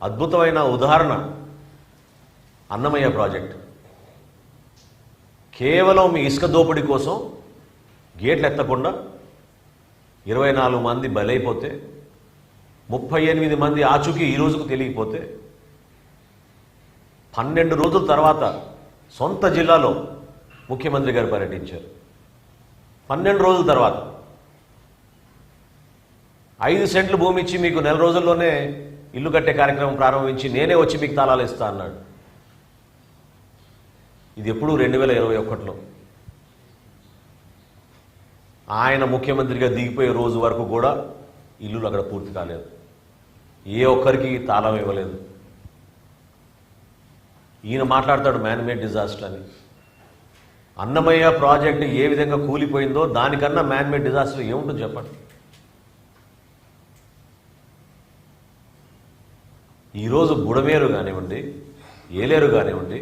అద్భుతమైన ఉదాహరణ అన్నమయ్య ప్రాజెక్ట్. కేవలం మీ ఇసుక దోపిడీ కోసం గేట్లు ఎత్తకుండా 24 మంది బలైపోతే, 38 మంది ఆచూకీ ఈ రోజుకు తెలియకపోతే, 12 రోజుల తర్వాత సొంత జిల్లాలో ముఖ్యమంత్రి గారు పర్యటించారు. 12 రోజుల తర్వాత 5 సెంట్లు భూమి ఇచ్చి మీకు నెల రోజుల్లోనే ఇల్లు కట్టే కార్యక్రమం ప్రారంభించి నేనే వచ్చి మీకు తాళాలు ఇస్తా అన్నాడు. ఇది ఎప్పుడు 2021లో ఆయన ముఖ్యమంత్రిగా దిగిపోయే రోజు వరకు కూడా ఇల్లులు అక్కడ పూర్తి కాలేదు. ఏ ఒక్కరికి తాళం ఇవ్వలేదు. ఈయన మాట్లాడతాడు మ్యాన్మేడ్ డిజాస్టర్ అని. అన్నమయ్య ప్రాజెక్టు ఏ విధంగా కూలిపోయిందో దానికన్నా మ్యాన్మేడ్ డిజాస్టర్ ఏముంటుందో చెప్పండి. ఈరోజు బుడమేరు కానివ్వండి, ఏలేరు కానివ్వండి,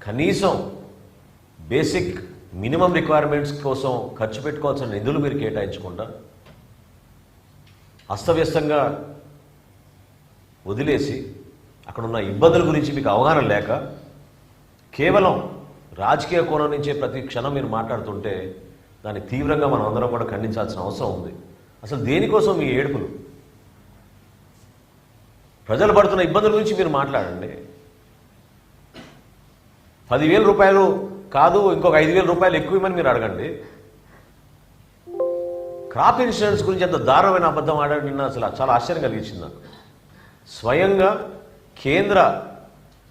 కనీసం బేసిక్ మినిమం రిక్వైర్మెంట్స్ కోసం ఖర్చు పెట్టుకోవాల్సిన నిధులు మీరు కేటాయించకుండా అస్తవ్యస్తంగా వదిలేసి అక్కడున్న ఇబ్బందుల గురించి మీకు అవగాహన లేక కేవలం రాజకీయ కోణం నుంచే ప్రతి క్షణం మీరు మాట్లాడుతుంటే దాన్ని తీవ్రంగా మనం అందరం కూడా ఖండించాల్సిన అవసరం ఉంది. అసలు దేనికోసం మీ ఏడుపులు? ప్రజలు పడుతున్న ఇబ్బందుల గురించి మీరు మాట్లాడండి. 10,000 రూపాయలు కాదు, ఇంకొక 5,000 రూపాయలు ఎక్కువ ఇవ్వమని మీరు అడగండి. క్రాప్ ఇన్సూరెన్స్ గురించి అంత దారుణమైన అబద్ధం ఆడని అసలు చాలా ఆశ్చర్యం కలిగించింది నాకు. స్వయంగా కేంద్ర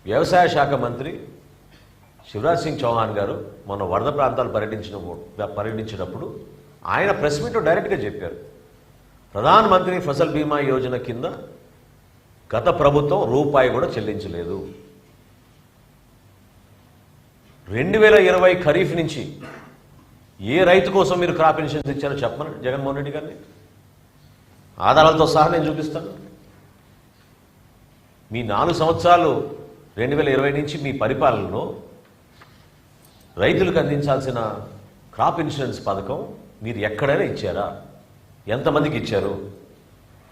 వ్యవసాయ శాఖ మంత్రి శివరాజ్ సింగ్ చౌహాన్ గారు మొన్న వరద ప్రాంతాలు పర్యటించినప్పుడు ఆయన ప్రెస్ మీట్లో డైరెక్ట్గా చెప్పారు, ప్రధాన మంత్రి ఫసల్ బీమా యోజన కింద గత ప్రభుత్వం రూపాయి కూడా చెల్లించలేదు. 2020 ఖరీఫ్ నుంచి ఏ రైతు కోసం మీరు క్రాప్ ఇన్సూరెన్స్ ఇచ్చారో చెప్పమని జగన్మోహన్ రెడ్డి గారిని ఆధారాలతో సహా నేను చూపిస్తాను. మీ 4 సంవత్సరాలు 2020 నుంచి మీ పరిపాలనలో రైతులకు అందించాల్సిన క్రాప్ ఇన్సూరెన్స్ పథకం మీరు ఎక్కడైనా ఇచ్చారా? ఎంతమందికి ఇచ్చారు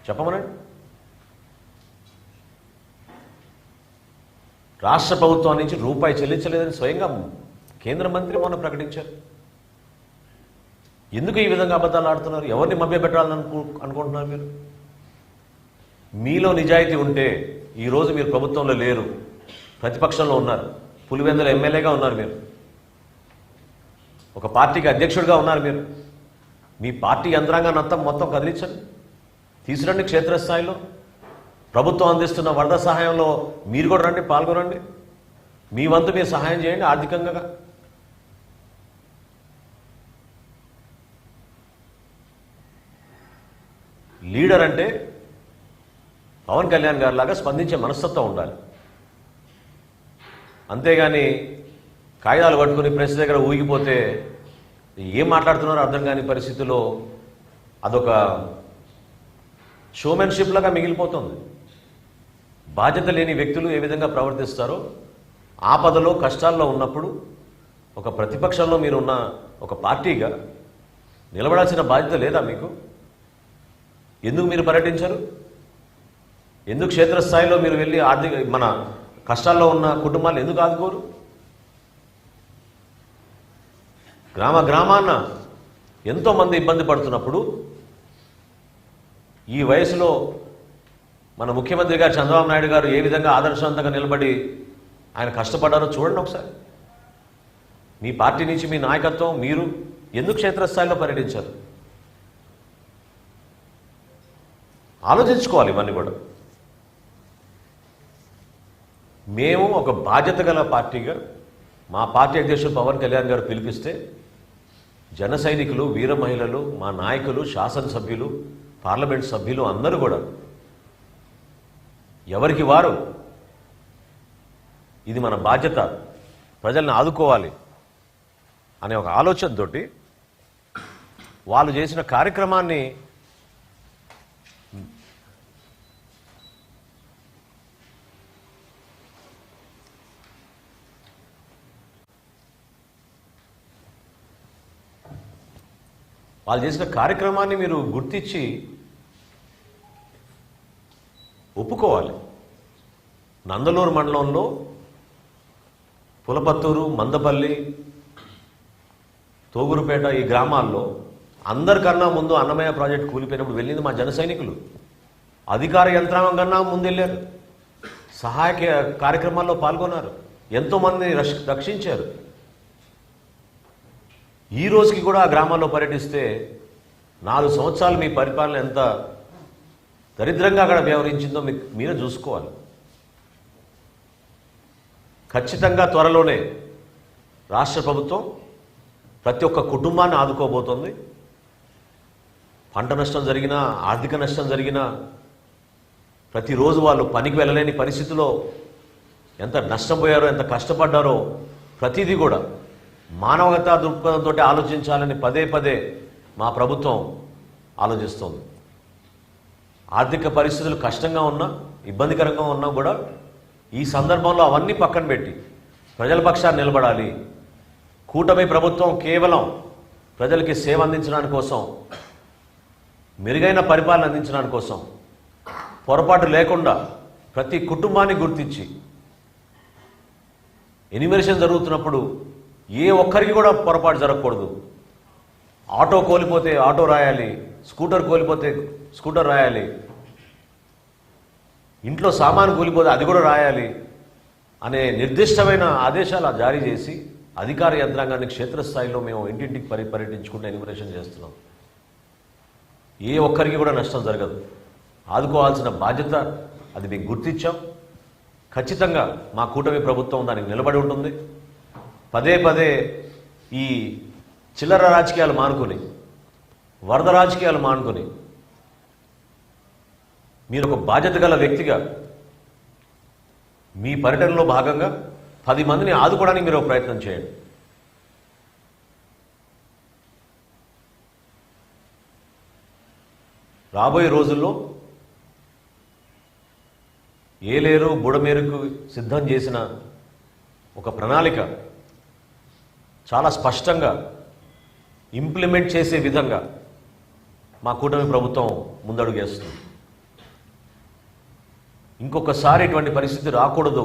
చెప్పమనండి. రాష్ట్ర ప్రభుత్వం నుంచి రూపాయి చెల్లించలేదని స్వయంగా కేంద్ర మంత్రి మొన్న ప్రకటించారు. ఎందుకు ఈ విధంగా అబద్ధాలు ఆడుతున్నారు? ఎవరిని మభ్యపెట్టాలని అనుకుంటున్నారు మీరు? మీలో నిజాయితీ ఉంటే ఈరోజు మీరు ప్రభుత్వంలో లేరు, ప్రతిపక్షంలో ఉన్నారు, పులివెందుల ఎమ్మెల్యేగా ఉన్నారు, మీరు ఒక పార్టీకి అధ్యక్షుడిగా ఉన్నారు. మీరు మీ పార్టీ యంత్రాంగాన్ని మొత్తం కదిలించండి, తీసుకురండి. క్షేత్రస్థాయిలో ప్రభుత్వం అందిస్తున్న వరద సహాయంలో మీరు కూడా రండి, పాల్గొనండి. మీ వంతు మీరు సహాయం చేయండి ఆర్థికంగా. లీడర్ అంటే పవన్ కళ్యాణ్ గారి లాగా స్పందించే మనస్తత్వం ఉండాలి. అంతేగాని కాగితాలు పట్టుకుని ప్రెస్ దగ్గర ఊగిపోతే ఏం మాట్లాడుతున్నారో అర్థం కాని పరిస్థితుల్లో అదొక షోమెన్షిప్ లాగా మిగిలిపోతుంది. బాధ్యత లేని వ్యక్తులు ఏ విధంగా ప్రవర్తిస్తారో, ఆపదలో కష్టాల్లో ఉన్నప్పుడు ఒక ప్రతిపక్షంలో మీరున్న ఒక పార్టీగా నిలబడాల్సిన బాధ్యత లేదా మీకు? ఎందుకు మీరు పర్యటించరు? ఎందుకు క్షేత్రస్థాయిలో మీరు వెళ్ళి మన కష్టాల్లో ఉన్న కుటుంబాలు ఎందుకు ఆదుకోరు? గ్రామాన్న ఎంతోమంది ఇబ్బంది పడుతున్నప్పుడు ఈ వయసులో మన ముఖ్యమంత్రి గారు చంద్రబాబు నాయుడు గారు ఏ విధంగా ఆదర్శవంతంగా నిలబడి ఆయన కష్టపడ్డారో చూడండి ఒకసారి. మీ పార్టీ నుంచి మీ నాయకత్వం మీరు ఎందుకు క్షేత్రస్థాయిలో పర్యటించారు? ఆలోచించుకోవాలి ఇవన్నీ కూడా. మేము ఒక బాధ్యత గల పార్టీగా మా పార్టీ అధ్యక్షుడు పవన్ కళ్యాణ్ గారు పిలిపిస్తే జన సైనికులు, వీర మహిళలు, మా నాయకులు, శాసనసభ్యులు, పార్లమెంట్ సభ్యులు అందరూ కూడా ఎవరికి వారు ఇది మన బాధ్యత, ప్రజల్ని ఆదుకోవాలి అనే ఒక ఆలోచనతోటి వాళ్ళు చేసిన కార్యక్రమాన్ని మీరు గుర్తించి ఒప్పుకోవాలి. నందలూరు మండలంలో పులపత్తూరు, మందపల్లి, తోగురుపేట ఈ గ్రామాల్లో అందరికన్నా ముందు అన్నమయ్య ప్రాజెక్టు కూలిపోయినప్పుడు వెళ్ళింది మా జన సైనికులు. అధికార యంత్రాంగం కన్నా ముందు వెళ్ళారు, సహాయక కార్యక్రమాల్లో పాల్గొన్నారు, ఎంతోమందిని రక్షించారు. ఈ రోజుకి కూడా ఆ గ్రామాల్లో పర్యటిస్తే 4 సంవత్సరాలు మీ పరిపాలన ఎంత దరిద్రంగా అక్కడ వ్యవహరించిందో మీరే చూసుకోవాలి. ఖచ్చితంగా త్వరలోనే రాష్ట్ర ప్రభుత్వం ప్రతి ఒక్క కుటుంబాన్ని ఆదుకోబోతోంది. పంట నష్టం జరిగినా, ఆర్థిక నష్టం జరిగినా, ప్రతిరోజు వాళ్ళు పనికి వెళ్ళలేని పరిస్థితిలో ఎంత నష్టపోయారో, ఎంత కష్టపడ్డారో ప్రతిదీ కూడా మానవతా దృక్పథంతో ఆలోచించాలని పదే పదే మా ప్రభుత్వం ఆలోచిస్తోంది. ఆర్థిక పరిస్థితులు కష్టంగా ఉన్నా, ఇబ్బందికరంగా ఉన్నా కూడా ఈ సందర్భంలో అవన్నీ పక్కన పెట్టి ప్రజల పక్షాన్ని నిలబడాలి. కూటమి ప్రభుత్వం కేవలం ప్రజలకి సేవ అందించడానికి కోసం, మెరుగైన పరిపాలన అందించడానికి కోసం, పొరపాటు లేకుండా ప్రతి కుటుంబాన్ని గుర్తించి ఎన్యూమరేషన్ జరుగుతున్నప్పుడు ఏ ఒక్కరికి కూడా పొరపాటు జరగకూడదు. ఆటో కోల్పోతే ఆటో రాయాలి, స్కూటర్ కోల్పోతే స్కూటర్ రాయాలి, ఇంట్లో సామాను కూలిపోతే అది కూడా రాయాలి అనే నిర్దిష్టమైన ఆదేశాలు జారీ చేసి అధికార యంత్రాంగాన్ని క్షేత్రస్థాయిలో మేము ఇంటింటికి పర్యటించుకుంటూ ఎన్యూమరేషన్ చేస్తున్నాం. ఏ ఒక్కరికి కూడా నష్టం జరగదు. ఆదుకోవాల్సిన బాధ్యత అది మేము గుర్తించాం. ఖచ్చితంగా మా కూటమి ప్రభుత్వం దానికి నిలబడి ఉంటుంది. పదే పదే ఈ చిల్లర రాజకీయాలు మానుకొని, వరద రాజకీయాలు మానుకొని మీరు ఒక బాధ్యత గల వ్యక్తిగా మీ పర్యటనలో భాగంగా 10 మందిని ఆదుకోవడానికి మీరు ఒక ప్రయత్నం చేయండి. రాబోయే రోజుల్లో ఏలేరు, బుడమేరుకు సిద్ధం చేసిన ఒక ప్రణాళిక చాలా స్పష్టంగా ఇంప్లిమెంట్ చేసే విధంగా మా కూటమి ప్రభుత్వం ముందడుగేస్తుంది. ఇంకొకసారి ఇటువంటి పరిస్థితి రాకూడదు,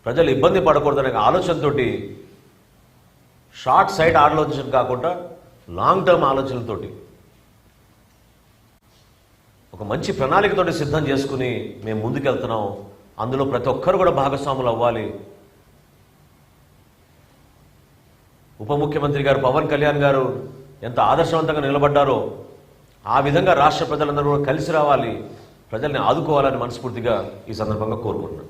ప్రజలు ఇబ్బంది పడకూడదనే ఆలోచనతో, షార్ట్ సైట్ ఆలోచన కాకుండా లాంగ్ టర్మ్ ఆలోచనలతోటి ఒక మంచి ప్రణాళికతోటి సిద్ధం చేసుకుని మేము ముందుకెళ్తున్నాం. అందులో ప్రతి ఒక్కరు కూడా భాగస్వాములు అవ్వాలి. ఉప ముఖ్యమంత్రి గారు పవన్ కళ్యాణ్ గారు ఎంత ఆదర్శవంతంగా నిలబడ్డారో ఆ విధంగా రాష్ట్ర ప్రజలందరూ కూడా కలిసి రావాలి, ప్రజల్ని ఆదుకోవాలని మనస్ఫూర్తిగా ఈ సందర్భంగా కోరుకుంటున్నాను.